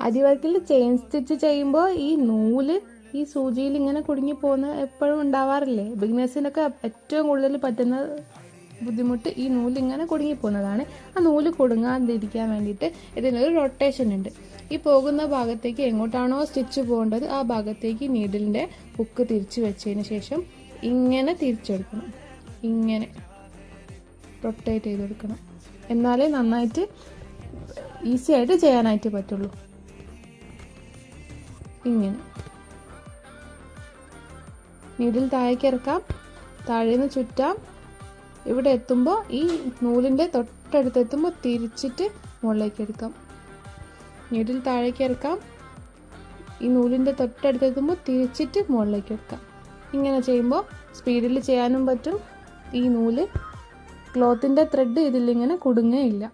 അരിവർക്കിൽ chain stitch ചെയ്യുമ്പോൾ ഈ നൂല് ഈ സൂചിയിൽ ഇങ്ങനെ കുടുങ്ങി പോകുന്ന എപ്പോഴും ഉണ്ടാവാറില്ലേ? ബിഗിനേഴ്സിനൊക്കെ ഏറ്റവും കൂടുതൽ പറ്റുന്ന ബുദ്ധിമുട്ട് ഈ നൂല് ഇങ്ങനെ കുടുങ്ങി പോകുന്നതാണ്. ആ നൂല് കുടുങ്ങാതിരിക്കാൻ വേണ്ടിയിട്ട് ഇതിനൊരു റൊട്ടേഷൻ ഉണ്ട്. ഈ പോകുന്ന ഭാഗത്തേക്ക് എങ്ങോട്ടാണോ സ്റ്റിച്ച് പോകേണ്ടത് ആ ഭാഗത്തേക്ക് നീഡിലിൻ്റെ ഹുക്ക് തിരിച്ച് വെച്ചതിന് ശേഷം ഇങ്ങനെ തിരിച്ചെടുക്കണം. ഇങ്ങനെ റൊട്ടേറ്റ് ചെയ്ത് കൊടുക്കണം. എന്നാലേ നന്നായിട്ട് ഈസി ആയിട്ട് ചെയ്യാനായിട്ട് പറ്റുള്ളൂ. ഇങ്ങനെ നീഡിൽ താഴേക്ക് ഇറക്കാം, താഴേന്ന് ചുറ്റാം. ഇവിടെ എത്തുമ്പോൾ ഈ നൂലിൻ്റെ തൊട്ടടുത്ത് എത്തുമ്പോൾ തിരിച്ചിട്ട് മുകളിലേക്ക് എടുക്കാം. നീഡിൽ താഴേക്ക് ഇറക്കാം, ഈ നൂലിൻ്റെ തൊട്ടടുത്ത് എത്തുമ്പോൾ തിരിച്ചിട്ട് മുകളിലേക്ക് എടുക്കാം. ഇങ്ങനെ ചെയ്യുമ്പോൾ സ്പീഡിൽ ചെയ്യാനും പറ്റും. ഈ നൂല് ക്ലോത്തിൻ്റെ ത്രെഡ് ഇതിലിങ്ങനെ കുടുങ്ങുകയില്ല.